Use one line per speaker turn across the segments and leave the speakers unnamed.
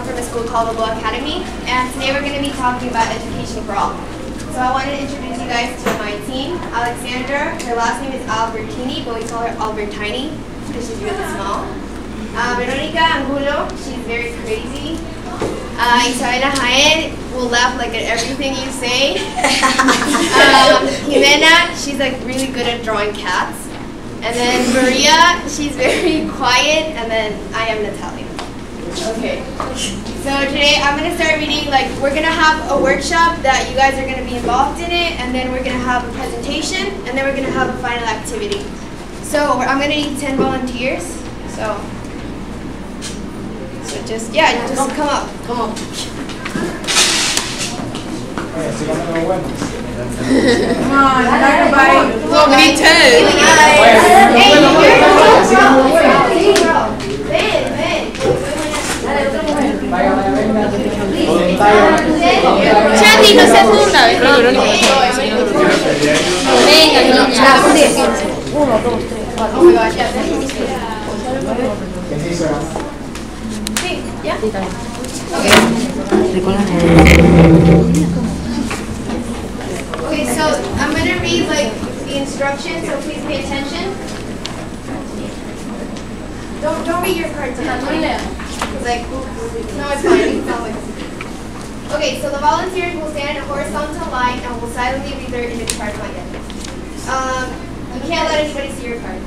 I'm from a school called Balboa Academy, and today we're going to be talking about education for all. So I wanted to introduce you guys to my team. Alexandra, her last name is Albertini, but we call her Albertini because she's really small. Veronica Angulo, she's very crazy. Isabela Jaén will laugh like at everything you say. Jimena, she's like really good at drawing cats. And then Maria, she's very quiet. And then I am Natalia. Okay. So today I'm going to start reading, we're going to have a workshop that you guys are going to be involved in it. And then we're going to have a presentation. And then we're going to have a final activity. So I'm going to need 10 volunteers. So just come up. Come on.
Come on, everybody.
Well, we need 10.
Chandy, no seas una. Venga,
Uno, dos, tres, cuatro. Oh my gosh, yeah. Okay, so I'm going to read the instructions, so please pay attention. Don't read your cards. No, it's fine. Okay, so the volunteers will stand in a horizontal line and will silently read their index cards like it. You can't let anybody see your card.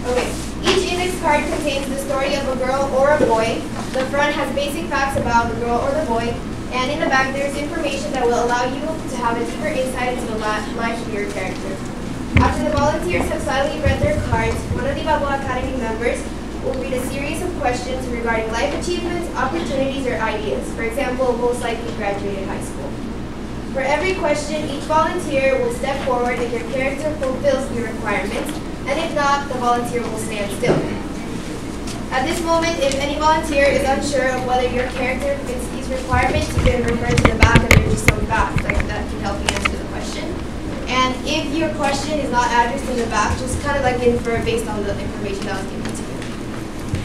Okay. Each index card contains the story of a girl or a boy. The front has basic facts about the girl or the boy, and in the back there is information that will allow you to have a deeper insight into the life of your character. After the volunteers have silently read their cards, one of the Balboa Academy members will read a series of questions regarding life achievements, opportunities, or ideas. For example, most likely graduated high school. For every question, each volunteer will step forward if your character fulfills the requirements, and if not, the volunteer will stand still. At this moment, if any volunteer is unsure of whether your character fits these requirements, you can refer to the back and there's just some facts that can help you answer the question. And if your question is not addressed in the back, just kind of infer based on the information that was given to you.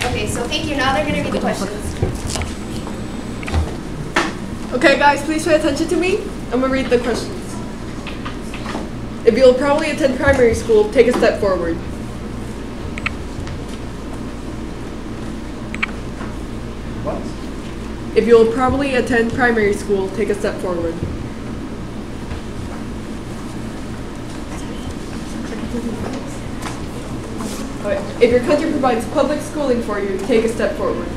Okay, so thank you. Now they're going to read the questions.
Okay, guys, please pay attention to me. I'm going to read the questions. If you'll probably attend primary school, take a step forward.
What?
If you'll probably attend primary school, take a step forward. If your country provides public schooling for you, take a step forward.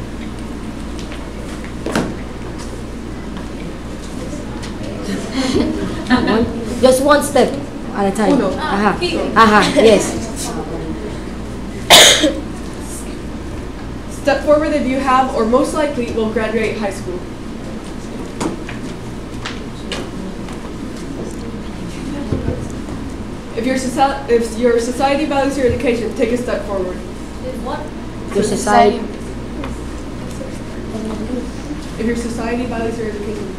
Just one step at a time.
Uno.
Yes.
Step forward if you have or most likely will graduate high school. If your society values your education, take a step forward.
Your society.
If your society values your education.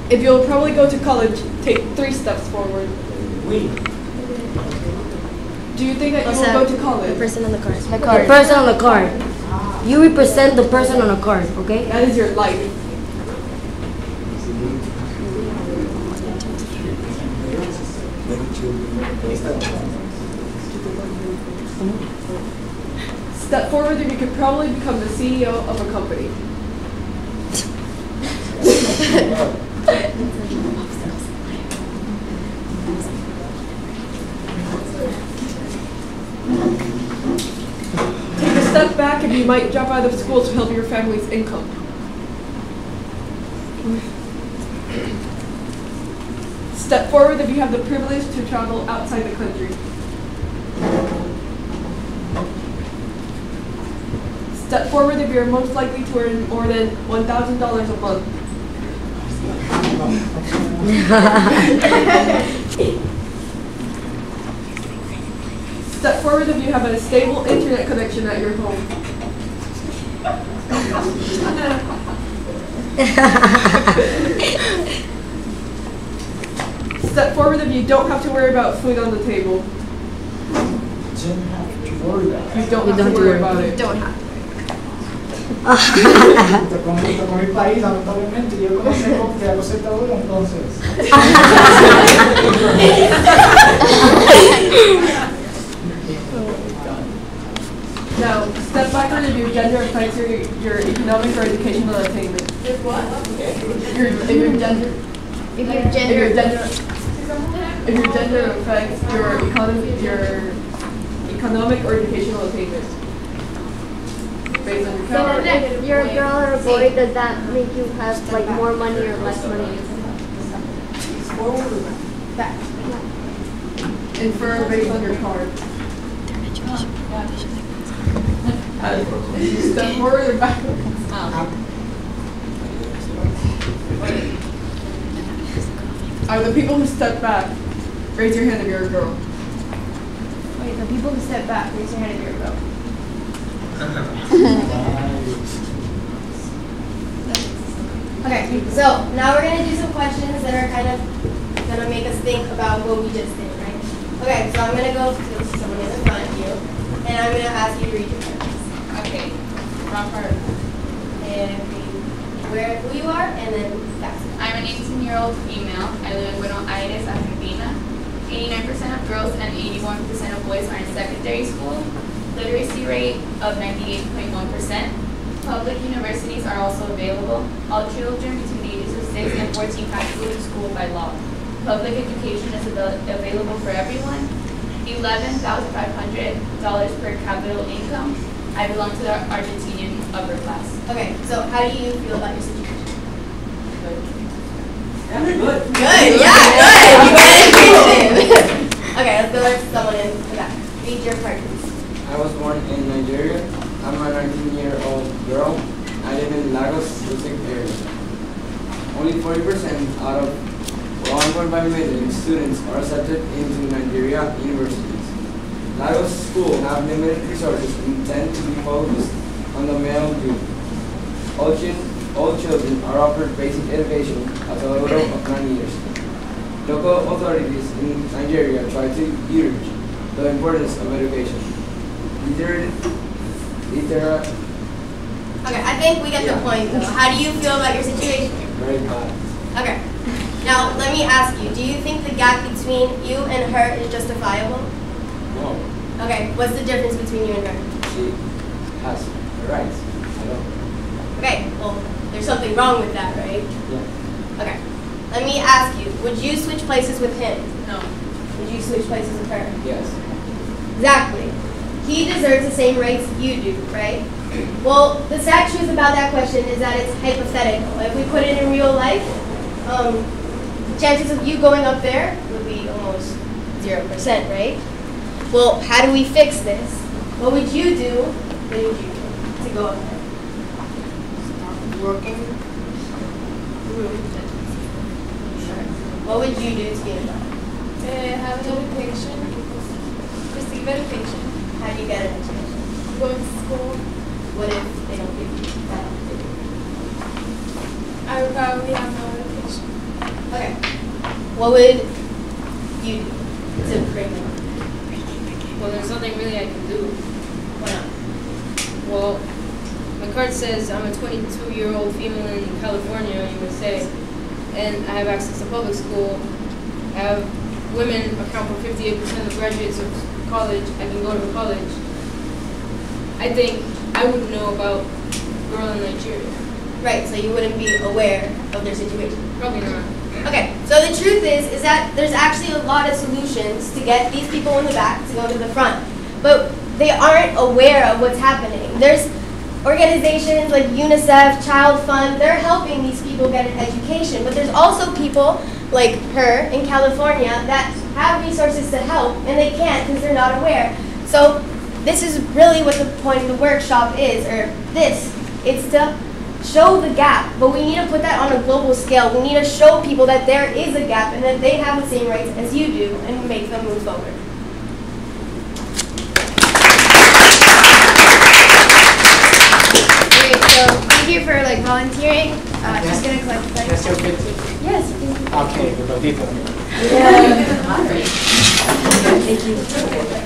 If you'll probably go to college, take 3 steps forward. Do you think that you will go to college?
The person on the card.
The person on the card. You represent the person on the card, okay?
That is your life. Step forward and you could probably become the CEO of a company. Take a step back and you might drop out of school to help your family's income. Step forward if you have the privilege to travel outside the country. Step forward if you're most likely to earn more than $1,000 a month. Step forward if you have a stable internet connection at your home. Step forward if you don't have to worry about food on the table.
Don't have to worry about it.
You don't have to worry about it.
Don't have to.
Tocó mi país, lamentablemente. Yo conozco que hago duro, entonces.
Now, step back on if your gender affects your economic or educational attainment.
If what?
If your gender affects your economic or educational attainment. Based on your
So
power.
if you're a girl or a boy, does that make you have like more money or less money?
Back.
Infer based on your card. Step forward or backwards? Are the people who step back, raise your hand if you're a girl.
Wait, the people who step back, raise your hand if you're a girl. Okay, so now we're gonna do some questions that are kind of gonna make us think about what we just did, right? Okay, so I'm gonna go to someone in the front of you, and I'm gonna ask you to read your cards.
Okay. Wrong part.
And read who you are, and then that's it.
I'm an 18-year-old female. I live in Buenos Aires, Argentina. 89% of girls and 81% of boys are in secondary school. Literacy rate of 98.1%. Public universities are also available. All children between the ages of 6 and 14 have to go to school by law. Public education is available for everyone. $11,500 per capita income. I belong to the Argentinian upper class.
Okay, so how do you feel about your situation?
Good.
Good, yeah, good. You got education. Okay, let's go to someone in the back. Read your card, please.
I was born in Nigeria. I'm a 19-year-old girl. I live in Lagos, Lusig area. Only 40% out of 1.5 million students are accepted into Nigeria universities. Lagos schools have limited resources and tend to be focused on the male group. All children are offered basic education at a level of 9 years. Local authorities in Nigeria try to urge the importance of education.
Okay, I think we get the point though. How do you feel about your situation?
Very bad.
Okay. Now, let me ask you, do you think the gap between you and her is justifiable?
No,
Okay, what's the difference between you and her?
she has the rights. I don't.
Okay, well, there's something wrong with that, right?
Yeah.
Okay. Let me ask you, would you switch places with him?
No.
Would you switch places with her?
Yes.
Exactly. He deserves the same rights you do, right? Well, the sad truth about that question is that it's hypothetical. If we put it in real life, chances of you going up there would be almost 0%, right? Well, how do we fix this? What would you do to go up there?
Working.
What would you do to get a job?
Have an education, receive education,
How do you get an education?
go to school.
What if they don't give you that opportunity?
I would probably have no education.
Okay. What would you do to bring them up?
Well, there's nothing really I can do.
Why not?
Well, my card says I'm a 22-year-old female in California, USA, and I have access to public school. I have women account for 58% of graduates of college. I can go to college. I think I would know about girl in Nigeria.
Right, so you wouldn't be aware of their situation.
Probably not.
Okay, so the truth is that there's actually a lot of solutions to get these people in the back to go to the front. But they aren't aware of what's happening. There's organizations like UNICEF, Child Fund, they're helping these people get an education. But there's also people like her in California that have resources to help and they can't because they're not aware. So this is really what the point of the workshop is, it's to show the gap, but we need to put that on a global scale. We need to show people that there is a gap and that they have the same rights as you do and make them move forward. Okay, so thank you for volunteering. Just gonna collect the
That's your picture?
Yes, you can.
Okay, the ratito.
Thank you. Okay.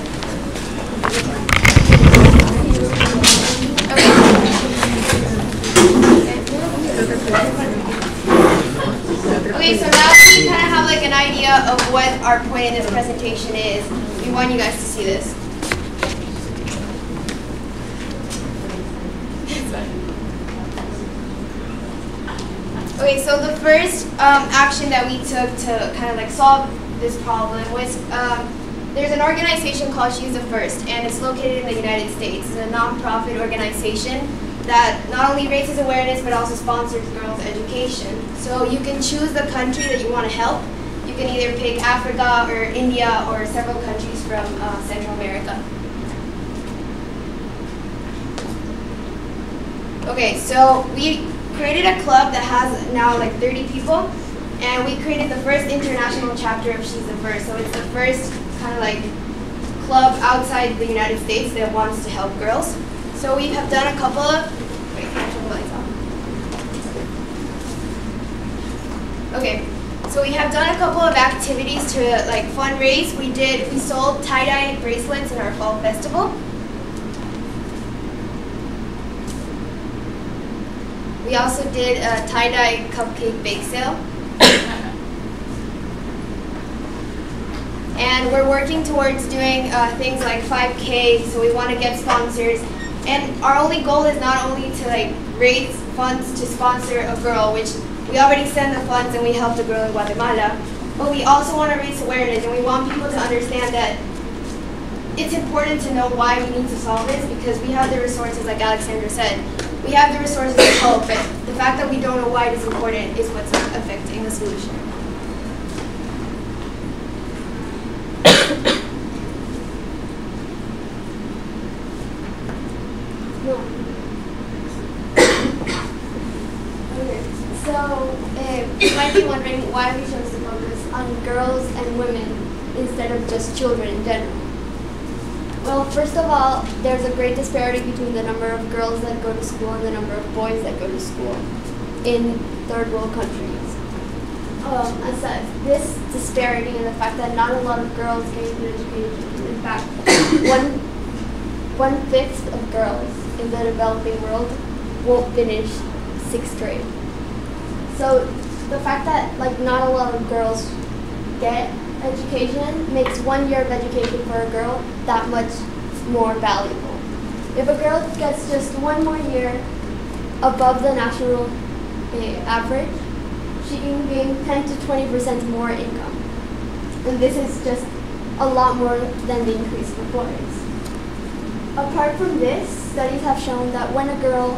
our point in this presentation is we want you guys to see this. Okay, so the first action that we took to kind of like solve this problem was there's an organization called She's the First, and it's located in the United States. It's a non-profit organization that not only raises awareness but also sponsors girls' education. So you can choose the country that you want to help. You can either pick Africa or India or several countries from Central America. Okay, so we created a club that has now like 30 people, and we created the first international chapter of She's the First. So it's the first kind of like club outside the United States that wants to help girls. So we have done a couple of, wait, can I turn the lights off? Okay, so we have done a couple of activities to like fundraise. We sold tie-dye bracelets in our fall festival. We also did a tie-dye cupcake bake sale. And we're working towards doing things like 5K, so we want to get sponsors. And our only goal is not only to like raise funds to sponsor a girl, which we already send the funds and we helped a girl in Guatemala, but we also want to raise awareness, and we want people to understand that it's important to know why we need to solve this, because we have the resources, like Alexandra said. We have the resources to help, but the fact that we don't know why it is important is what's affecting the solution.
Okay, so you might be wondering why we chose to focus on girls and women instead of just children in general. Well, first of all, there's a great disparity between the number of girls that go to school and the number of boys that go to school in third world countries. As such, this disparity and the fact that not a lot of girls gain an education, in fact, one-fifth of girls in the developing world won't finish 6th grade. So the fact that like not a lot of girls get education makes 1 year of education for a girl that much more valuable. If a girl gets just 1 more year above the national average, she can gain 10 to 20% more income. And this is just a lot more than the increase for boys. Apart from this, studies have shown that when a girl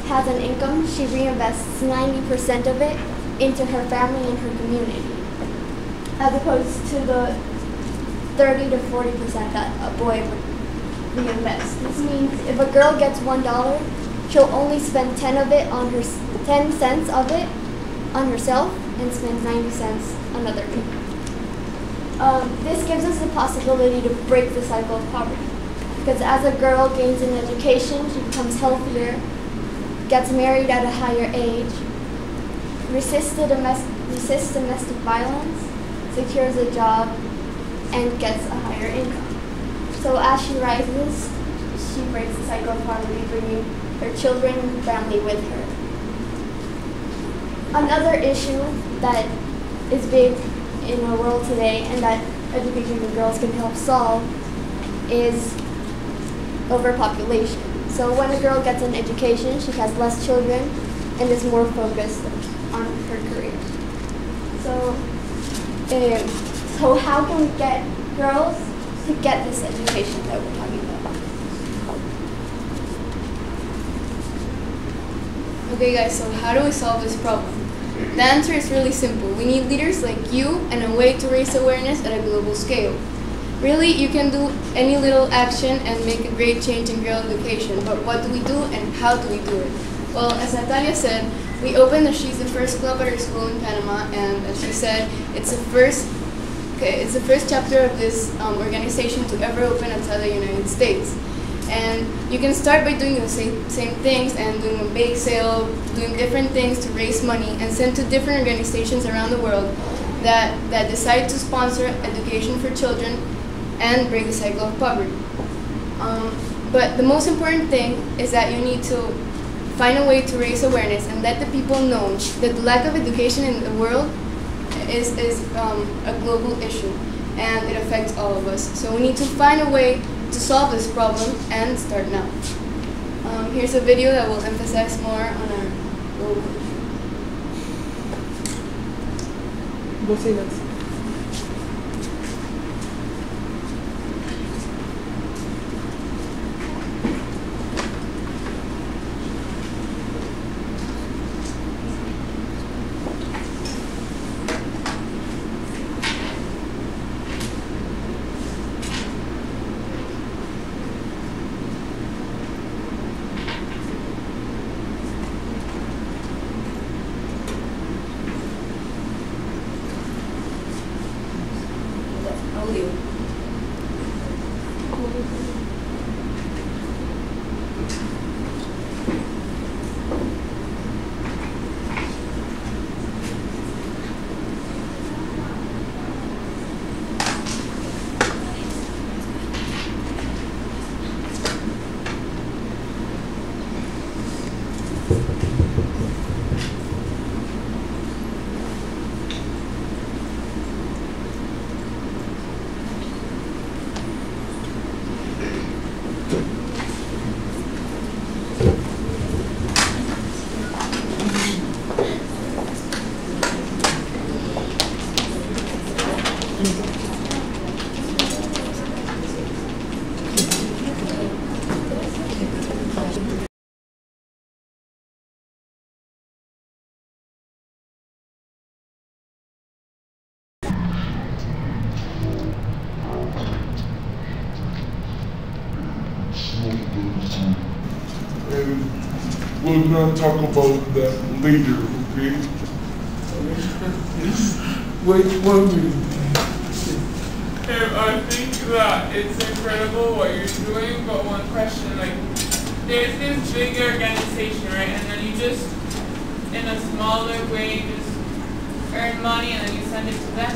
has an income, she reinvests 90% of it into her family and her community, as opposed to the 30 to 40% that a boy would reinvest. This means if a girl gets $1, she'll only spend 10 cents of it on herself and spend 90 cents on other people. This gives us the possibility to break the cycle of poverty, because as a girl gains an education, she becomes healthier, gets married at a higher age, resists domestic violence, secures a job, and gets a higher income. So as she rises, she breaks the cycle of poverty, bringing her children and family with her. Another issue that is big in our world today, and that education for girls can help solve, is overpopulation. So when a girl gets an education, she has less children and is more focused on her career. So how can we get girls to get this education that we're talking about?
Okay guys, so how do we solve this problem? The answer is really simple. We need leaders like you and a way to raise awareness at a global scale. Really, you can do any little action and make a great change in girl education, but what do we do and how do we do it? Well, as Natalia said, we opened the She's the First club at our school in Panama, and as she said, it's the first chapter of this organization to ever open outside the United States. And you can start by doing the same things and doing a bake sale, doing different things to raise money and send to different organizations around the world that decide to sponsor education for children and break the cycle of poverty. But the most important thing is that you need to find a way to raise awareness and let the people know that the lack of education in the world
is a global issue, and it affects all of us. So we need to find a way to solve this problem and start now. Here's a video that will emphasize more on our global issue.
Bocinas.
And we're gonna talk about that later, okay? Wait 1 minute.
I think that it's incredible what you're doing, but one question, like, there's this big organization, right? And then you just, in a smaller way, just earn money and then you send it to them?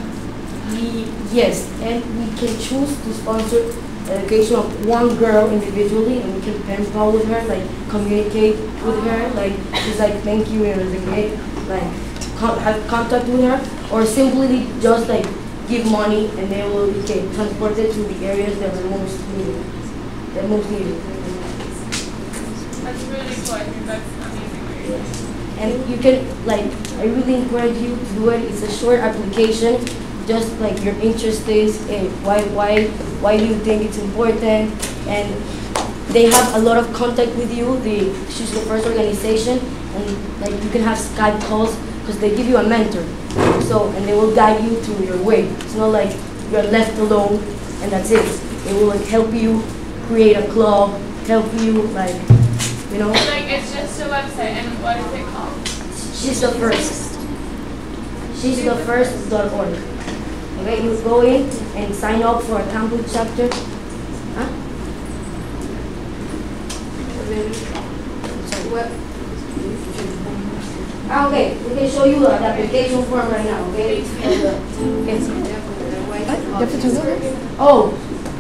Yes, and we can choose to sponsor education of one girl individually, and we can pen pal with her, like communicate with her, like just like thank you and everything, like have contact with her, or simply just like give money and they will get transported to the areas that are most needed. That most needed.
That's really cool. I think that's amazing.
Yes. And you can, like, I really encourage you to do it. It's a short application, just like your interest is, why do you think it's important, and they have a lot of contact with you, the Choose the First organization, and like you can have Skype calls because they give you a mentor, so, and they will guide you to your way. It's not like you're left alone and that's it. They will like help you create a club, help you, like, you know.
Like, it's just a website, and what is it called?
She's the First. She's the First.org. Okay, you go in and sign up for a campus chapter. Huh? Okay, we can show you the application form right now, okay? Oh,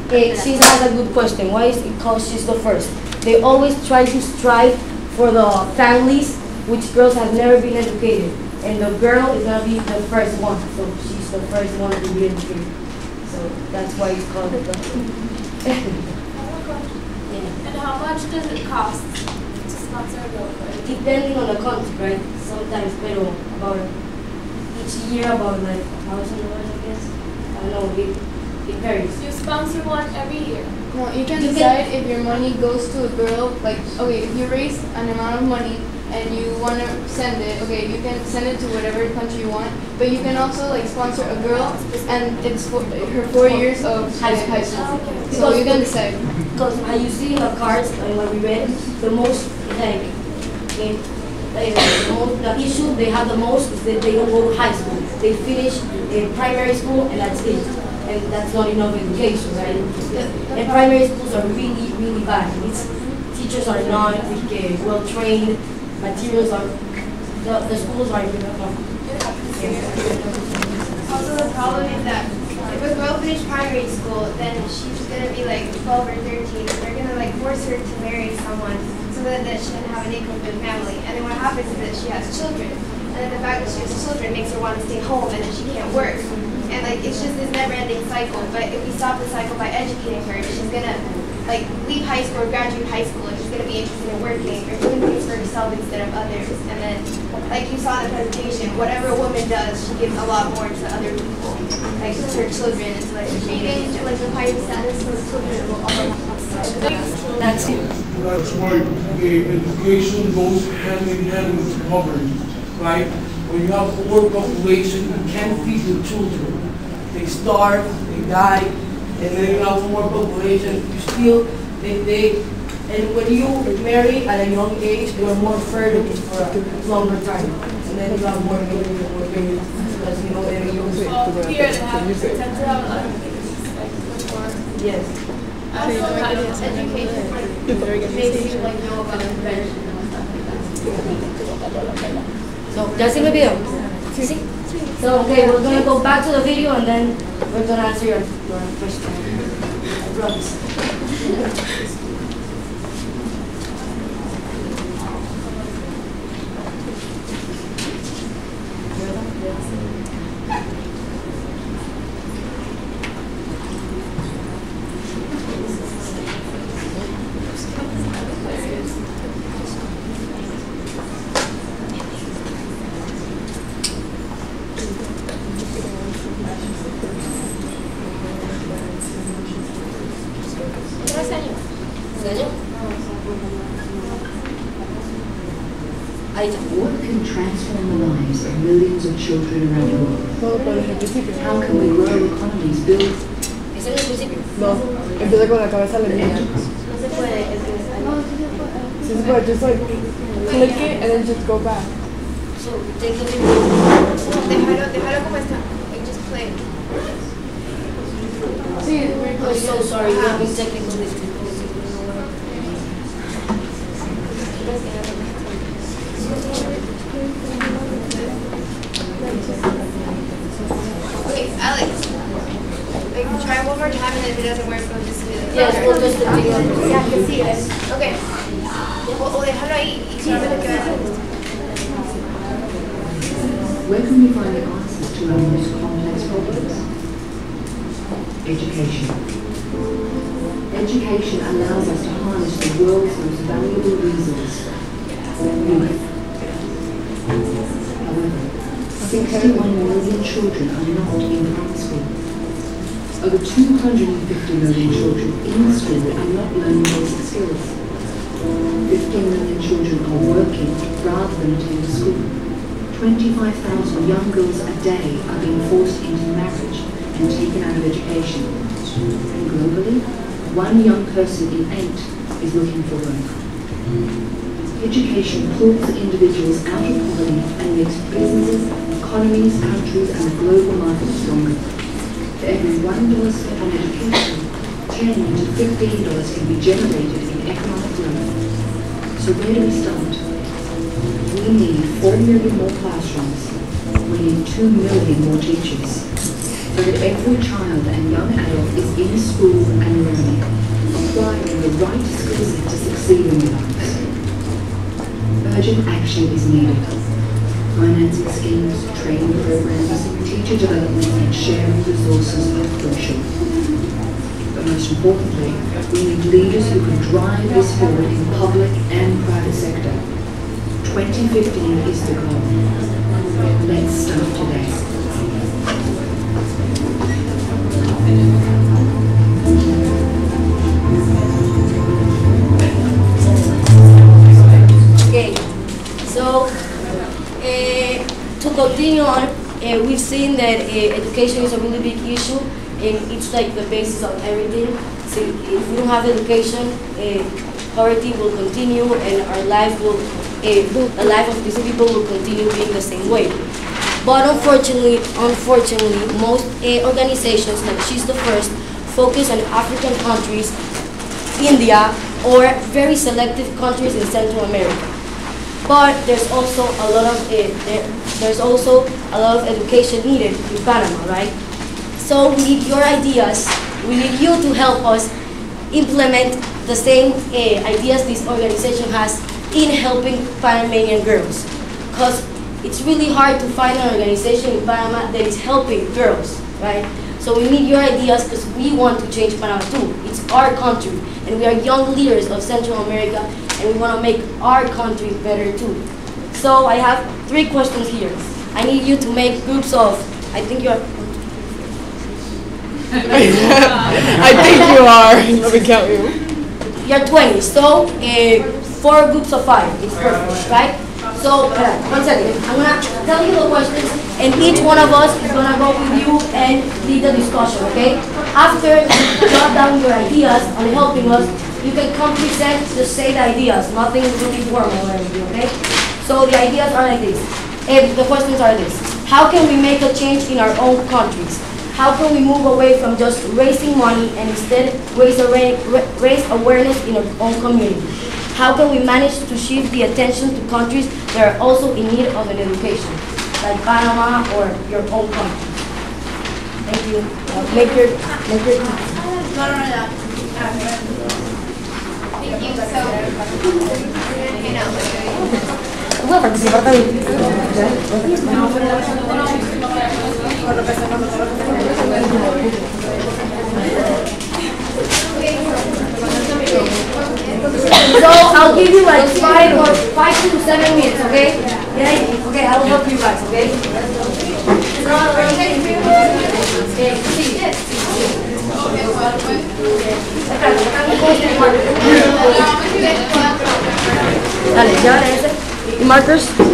she has a good question. Why is it called She's the First? They always try to strive for the families which girls have never been educated. And the girl is going to be the first one. So she's the first one to be educated. So that's why it's called the
And how much does it cost to sponsor a girl?
Depending on the country, right? Sometimes, pero about each year, about like $1,000, I guess. I don't know, it varies.
You sponsor one every year.
No, you can decide if your money goes to a girl, like, okay, if you raise an amount of money and you want to send it, okay, you can send it to whatever country you want, but you can also like sponsor a girl and it's for her 4 years of high school. So you can decide.
Because you see in the cards and when we read, the most like the issue they have the most is that they don't go to high school. They finish primary school and that's it. And that's not enough education, right? And primary schools are really, really bad. Teachers are not well trained. Materials are, the schools are
Also, the problem is that if a girl finishes primary school, then she's going to be like 12 or 13, and they're going to like force her to marry someone so that she can have an income for the family. And then what happens is that she has children. And then the fact that she has children makes her want to stay home and then she can't work. And like it's just this never-ending cycle. But if we stop the cycle by educating her, she's gonna like leave high school or graduate high school and she's gonna be interested in working or doing things for herself instead of others. And then like you saw in the presentation, whatever a woman does, she gives a lot more to other people. Like to her children and to like her
Gain like a higher status for children will all
That's it.
That's right. Education goes hand in hand with poverty, right? When you have a poor population, you can't feed your children. They starve, they die, and then you have more population, you still, and when you marry at a young age, you are more fertile for a longer time. And then you have more babies, because you know, and you
Here they have tend to have a lot of babies, like before.
yes.
also like education makes you like know about prevention and stuff like that.
So, ¿ya se me olvidó? Sí. So, okay, we're gonna go back to the video and then we're gonna answer your question. I promise.
What can transform the lives of millions of children around the world? How can we grow economies, build?
¿Ese es el principio?
No, empieza con la cabeza de la niña.
No se puede, es que
Sí se puede, just like click it and then just go back.
So, take the video.
Déjalo como está. Like just play.
I'm so sorry, we're having technical difficulties.
Okay, Alex. Like try one more time and if it doesn't work, we'll just do it.
Yes, we'll just continue.
Yeah, I can see it. Okay. O déjalo ahí y solamente queda.
Where can we find the answers to our most complex problems? Education. Education allows us to harness the world's most valuable resource, youth. However, 61 million children are not in primary school. Over 250 million children in school are not learning basic skills. 15 million children are working rather than attending school. 25,000 young girls a day are being forced into marriage and taken out of education. And globally, 1 young person in 8 is looking for work. Education pulls individuals out of poverty and makes businesses, economies, countries, and the global market stronger. For every $1 spent on education, $10 to $15 can be generated in economic growth. So where do we start? We need 4 million more classrooms. We need 2 million more teachers. So that every child and young adult is in school and learning, acquiring the right skill set to succeed in their lives. Urgent action is needed. Financing schemes, training programs, teacher development and sharing resources are crucial. But most importantly, we need leaders who can drive this forward in public and private sector. 2015 is the goal. Let's start today.
Okay, so to continue on, we've seen that education is a really big issue and it's like the basis of everything. So if we don't have education, poverty will continue and our life will, the life of these people will continue being the same way. But unfortunately, most organizations like She's the First focus on African countries, India, or very selective countries in Central America. But there's also a lot of education needed in Panama, right? So we need your ideas. We need you to help us implement the same ideas this organization has in helping Panamanian girls. Because it's really hard to find an organization in Panama that is helping girls, right? So we need your ideas because we want to change Panama too. It's our country, and we are young leaders of Central America, and we want to make our country better too. So I have 3 questions here. I need you to make groups of, I think you are.
I think you are. Let me count you.
You're 20, so 4 groups of 5. It's perfect, right? So, 1 second. I'm gonna tell you the questions, and each one of us is gonna go with you and lead the discussion, okay? After you jot down your ideas on helping us, you can come present, just say the ideas, nothing really formal or anything, okay? So the ideas are like this. The questions are this. How can we make a change in our own countries? How can we move away from just raising money and instead raise awareness in our own community? How can we manage to shift the attention to countries that are also in need of an education, like Panama or your own country? Thank you. Make your
Thank you.
voy a participar también. So I'll give you like 5 to 7 minutes, okay? Yeah? Okay, I will help you guys, okay? Dale, llévale ese. ¿Y markers? I'm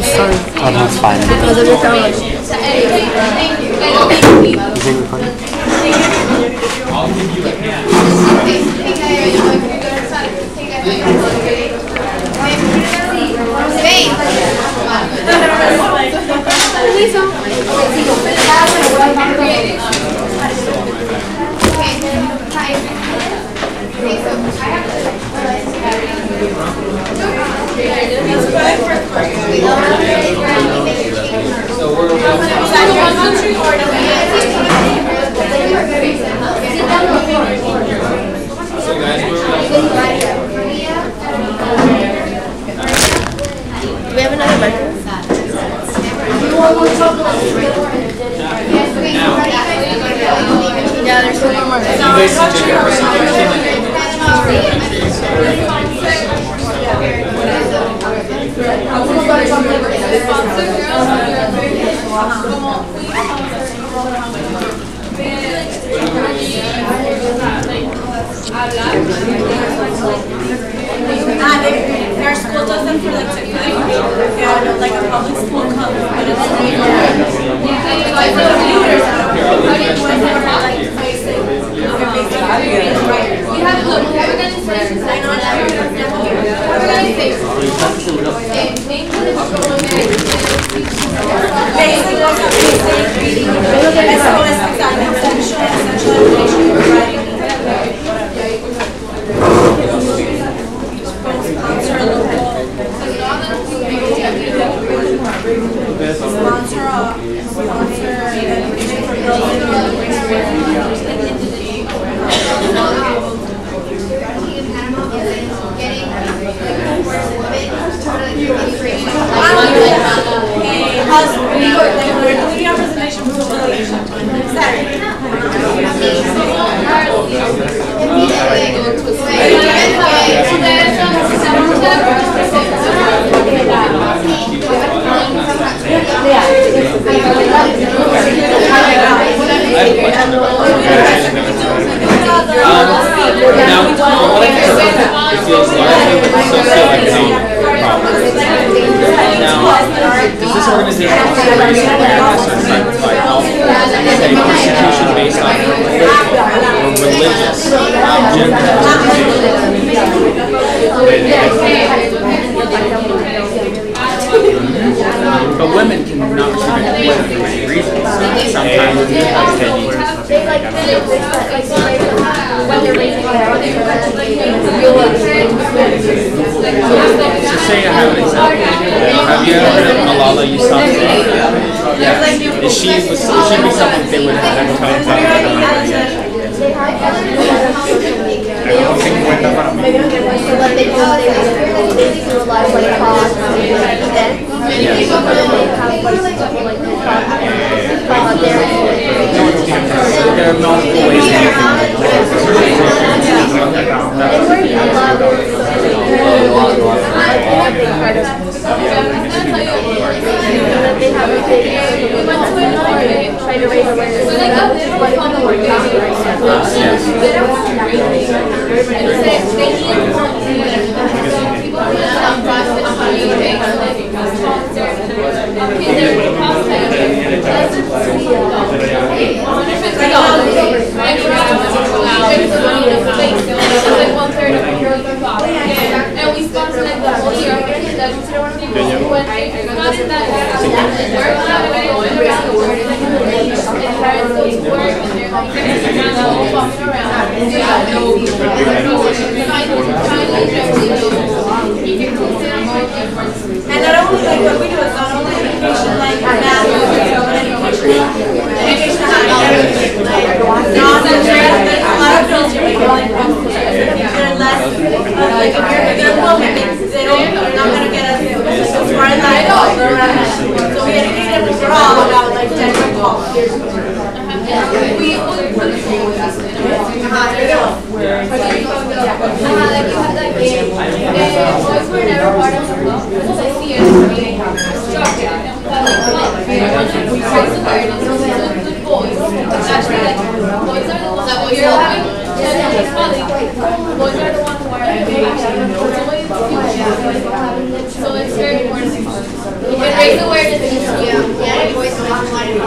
sorry.
Oh, no, it's fine.
Because of your camera.
Is it recording?
I'll give you a hand.
We have another marker. Yeah, there's one more marker.
Our school does them for like like a public school cup, but it's
Does this organization also raise awareness or try to fight persecution based on political or religious But women can not receive education for many reasons. Sometimes it's because they need to say I have an example. Have you ever heard of Malala Yousafzai? Yeah. Is she be something they would have ever talked about?
do a lot of like talks and events. They have like people like their talk there.
There are multiple ways that you can
try to raise awareness.
And we sponsor like the whole year.
And not only like what we do is not only education like math, education, a lot of girls are like they're less like if they're low maintenance, they're not gonna get as far as I know. So we educate them overall about like gender policy.
Boys were never part of the club because I see it being structured. The boys, actually, like, boys are the ones that you're like, boys are the ones who are so it's very important. You can raise awareness.
Yeah, boys are not wanting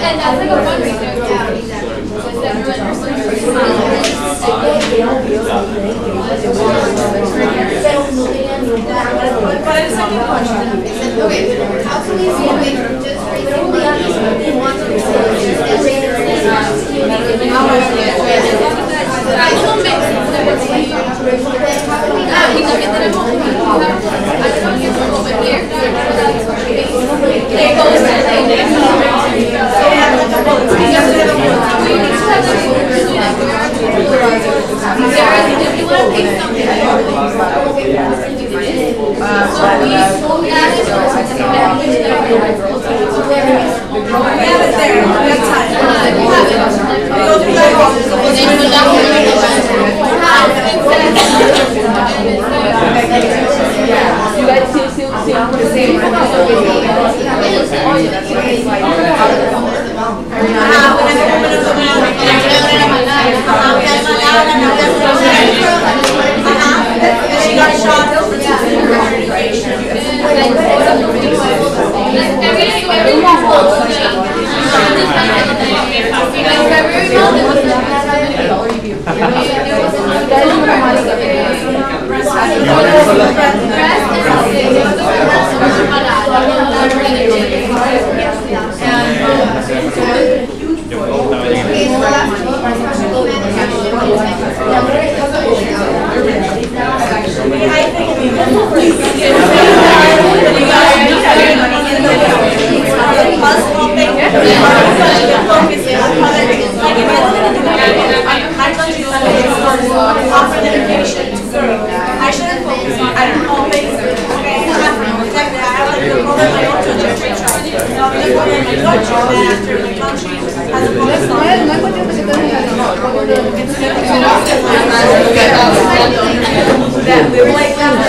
and that's like a fundraiser. Yeah, exactly.
What is the second question?
Okay, how can we see away from just raising money and want to
She got shot. I shouldn't focus on, I don't know, things. Okay, I have like the program I go to a church. So I'm going to program I go to, then after my country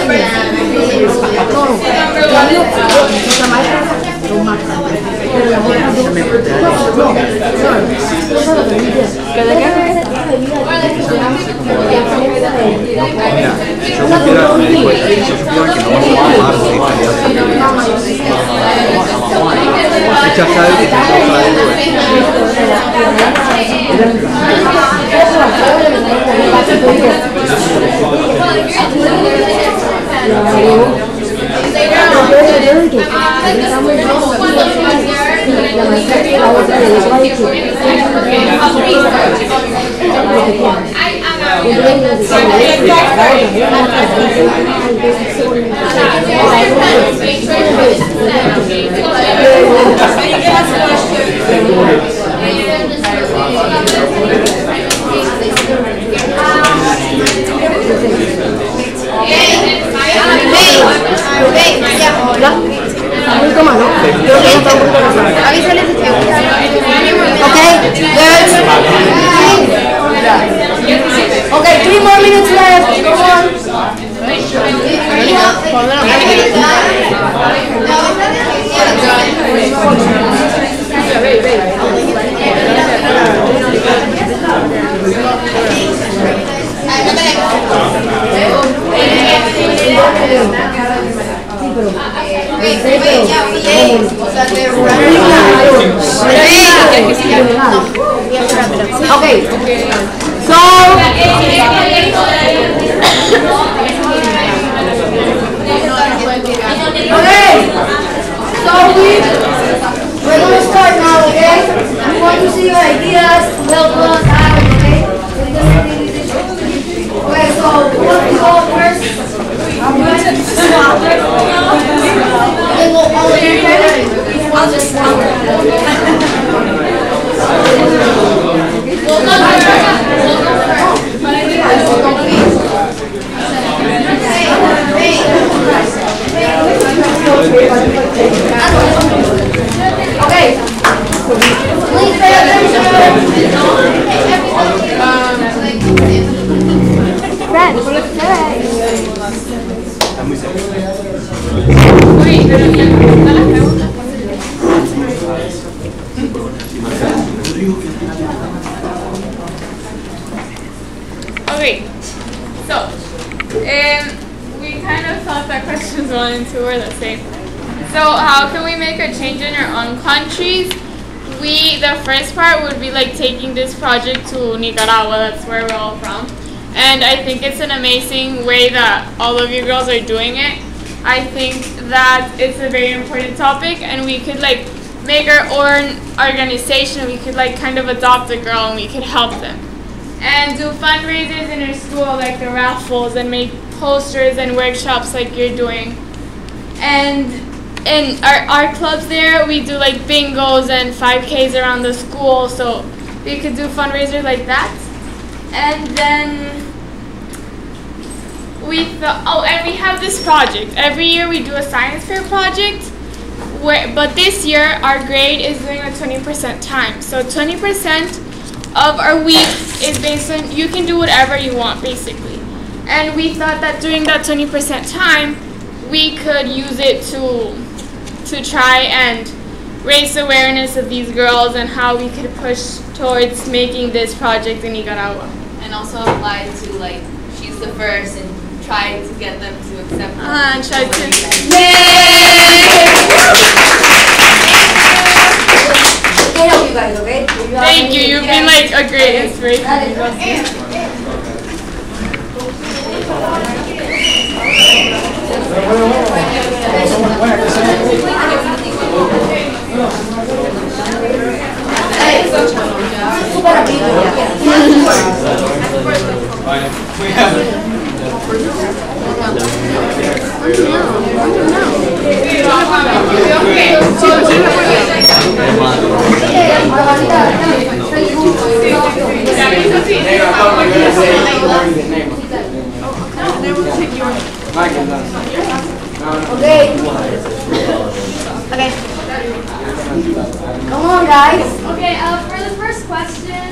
has a focus
Avísales si te gusta.
Okay, girls. Okay, 3 more minutes left. Come on. Okay, so we're gonna start now, okay? We want to see your ideas to help us out, okay? Okay, so who wants to go first? I'll just okay. Please pay attention.
Okay, so we kind of thought that questions 1 and 2 were the same. So how can we make a change in our own countries? The first part would be like taking this project to Nicaragua, that's where we're all from. And I think it's an amazing way that all of you girls are doing it. I think that it's a very important topic and we could like make our own organization. We could like kind of adopt a girl and we could help them. And do fundraisers in our school like the raffles and make posters and workshops like you're doing. And in our clubs there, we do like bingos and 5Ks around the school, so we could do fundraisers like that. And then we thought, and we have this project. Every year we do a science fair project, but this year our grade is doing a 20% time. So 20% of our week is based on, you can do whatever you want basically. And we thought that during that 20% time, we could use it to try and raise awareness of these girls and how we could push towards making this project in Nicaragua.
And also apply to like, she's the first and try to get them to accept them.
And try to.
Help you guys, okay?
Thank you, you've been like a great inspiration.
Okay. Come on, guys.
Okay, for the first question,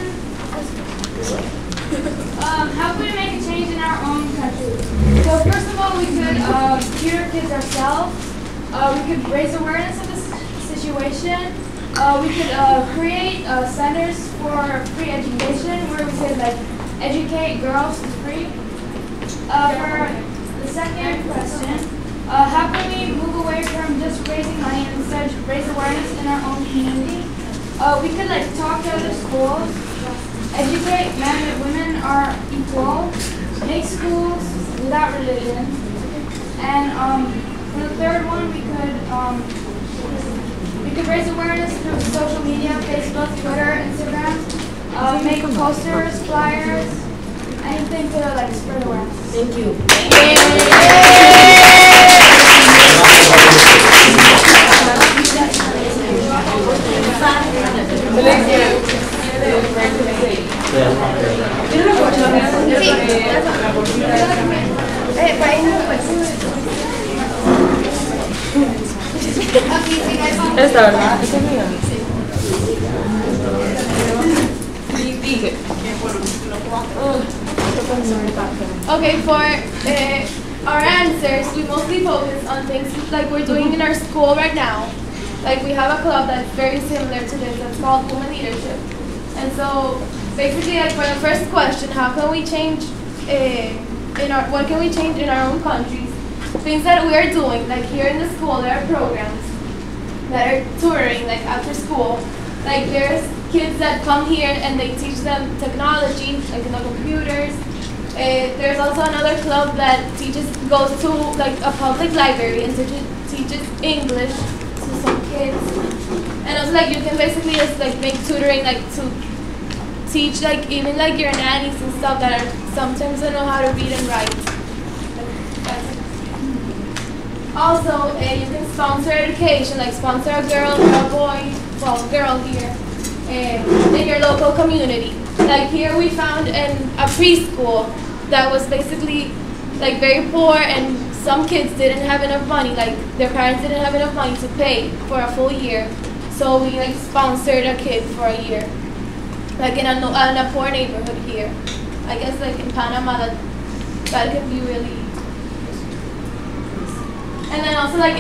how can we make a change in our own country? So first of all, we could treat our kids ourselves. We could raise awareness of this situation. We could create centers for free education where we could like educate girls for free. For the second question, how can we move away from just raising money and instead raise awareness in our own community? We could like talk to other schools, educate men and women are equal, make schools without religion, and for the third one we could raise awareness through social media, Facebook, Twitter, Instagram, make posters, flyers, anything to like spread awareness.
Thank you.
Esta, ¿verdad? Esta es mía.
Okay, for our answers, we mostly focus on things like we're doing in our school right now. Like we have a club that's very similar to this, that's called Women Leadership. And so basically, like for the first question, how can we change what can we change in our own countries? Things that we are doing, like here in the school, there are programs that are touring, like after school. Like there's kids that come here and they teach them technology, like the computers. There's also another club that goes to like a public library and teaches English to some kids. And also like you can basically just like make tutoring like to teach like even like your nannies and stuff that are sometimes don't know how to read and write. Also, you can sponsor education, like sponsor a girl or a boy, well, girl here, in your local community. Like here we found a preschool that was basically like very poor, and some kids didn't have enough money, like their parents didn't have enough money to pay for a full year. So we like sponsored a kid for a year, like in a poor neighborhood here. I guess like in Panama that could be really. And then also like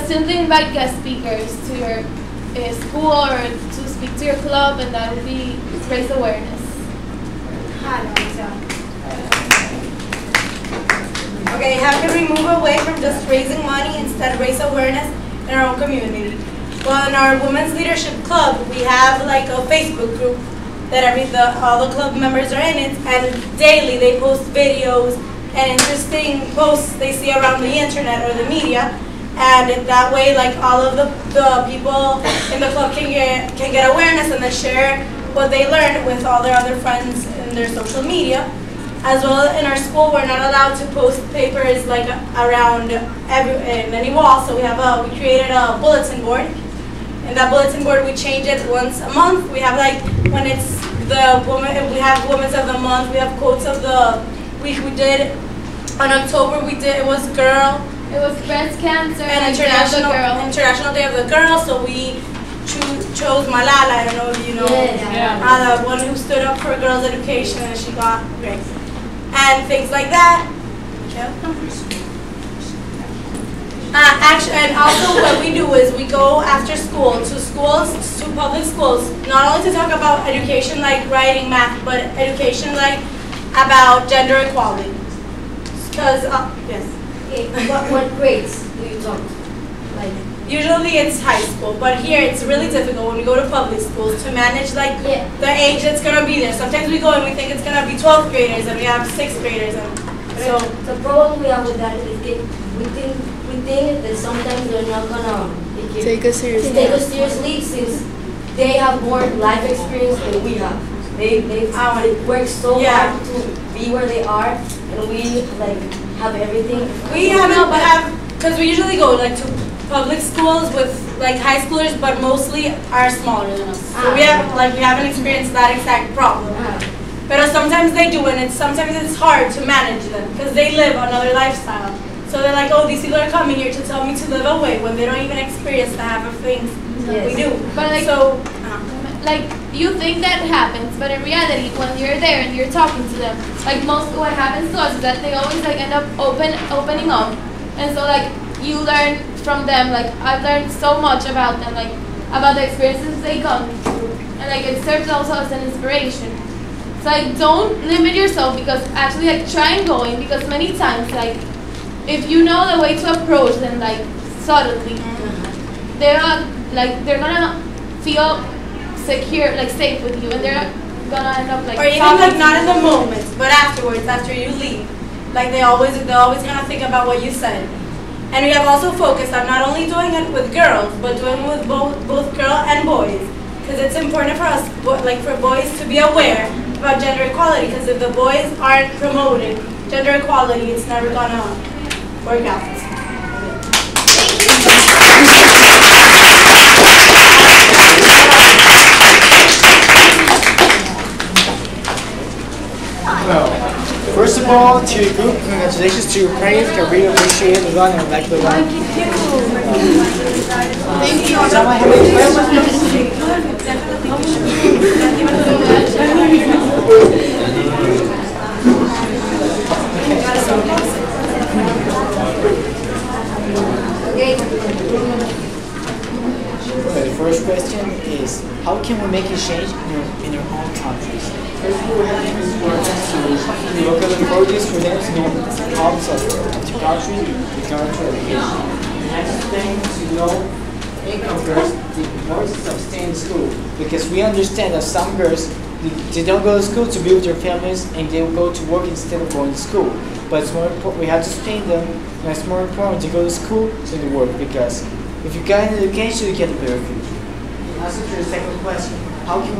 simply invite guest speakers to your school or to speak to your club, and that would be raise awareness.
Okay, how can we move away from just raising money, instead raise awareness in our own community? Well, in our Women's Leadership Club, we have like a Facebook group that all the club members are in it, and daily they post videos and interesting posts they see around the internet or the media, and in that way, like all of the people in the club can get awareness and then share what they learned with all their other friends in their social media. As well, in our school, we're not allowed to post papers like around any wall, so we created a bulletin board. And that bulletin board, we change it once a month. We have like when it's we have Women's of the Month. We have quotes of the week. We did on October. It was girl.
It was breast cancer
and International Day of the Girl. So we chose Malala. I don't know if you know, the one who stood up for girls' education, and she got grades and things like that. And also what we do is we go after school to public schools, not only to talk about education like writing, math, but education like about gender equality. Because, yes.
What grades do you talk? Like
usually it's high school, but here it's really difficult when we go to public schools to manage like the age that's going to be there. Sometimes we go and we think it's going to be 12th graders and we have 6th graders. And
so the problem we have with that is we think that sometimes they're not going to
take us seriously
since they have more life experience than we have. They work so hard to be where they are, and we like have everything.
We because we usually go like to public schools with like high schoolers, but mostly are smaller than us. So we haven't experienced that exact problem. But sometimes they do, and sometimes it's hard to manage them because they live another lifestyle. So they're like, oh, these people are coming here to tell me to live away when they don't even experience the half of things we do.
But like you think that happens, but in reality, when you're there and you're talking to them, like what happens to us is that they always like end up opening up, and so like you learn from them. Like I've learned so much about them, like about the experiences they come through, and like it serves also as an inspiration. So like don't limit yourself, because actually like try and go in, because many times like if you know the way to approach them like subtly, they're gonna feel secure, like safe with you, and they're gonna end up like
or even like not in the moment, but afterwards, after you leave, like they're always gonna think about what you said. And we have also focused on not only doing it with girls, but doing it with both girls and boys, because it's important for us, like for boys, to be aware about gender equality. Because if the boys aren't promoting gender equality, it's never gonna work out.
Well, first of
of all, to your group, congratulations to your parents. I really appreciate the run and like the run. Thank you. Someone have any Okay, the first question is, how can we make a change in your own countries? First of all, we have to use words to look at the authorities for them to know the problems of the country regarding to education. The next thing to know income girls, the importance of staying in school. Because we understand that some girls, they don't go to school to build their families and they will go to work instead of going to school. But it's more important, we have to explain them, and it's more important to go to school than to work, because if you get an education, you get a better future. Answer to the second question, how can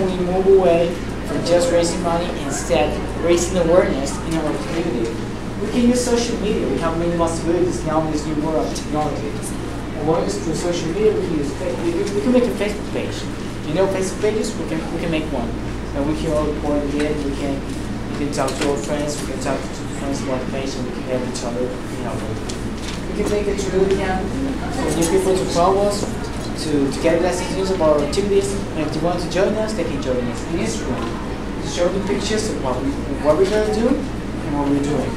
we move away from just raising money, instead raising awareness in our community? We can use social media. We have many possibilities now in this new world of technology. Awareness through social media, we can make a Facebook page. You know Facebook pages? We can make one. And we can all report it, we can talk to our friends, we can talk to friends about the page, and we can help each other, We can make it really for new people to follow us, to get lessons news about our activities, and if they want to join us, they can join us on Instagram. To show the pictures of what we're going to do and what we're doing.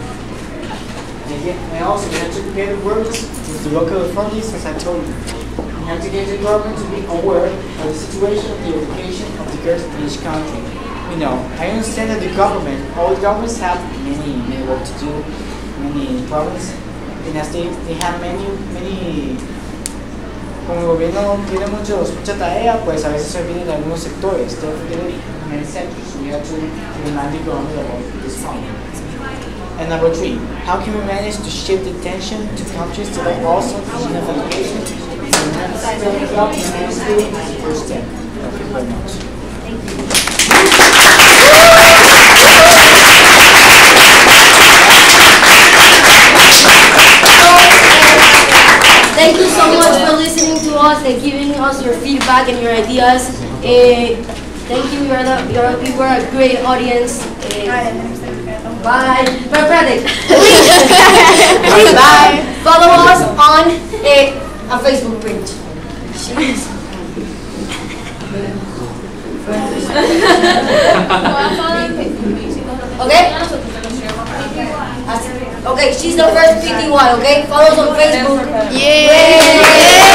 And also, we have to get awareness with the local authorities, as I told you. We have to get the government to be aware of the situation of the education of the girls in each country. I understand that all the governments have many work to do, many problems, and as they have many, como el gobierno tiene mucha tarea, pues a veces se olvidan de algunos sectores. They forget many sectors, so we have to remind the government about this problem. And number 3, how can we manage to shift the attention to countries that are also in of education? First step. Thank you very much. Thank you.
Thank you so much for listening to us and giving us your feedback and your ideas. Thank you. You were a great audience. Bye. Please bye. Follow us on a Facebook page. Okay? Okay, she's the first PTY, okay? Follow us on Facebook. Yeah!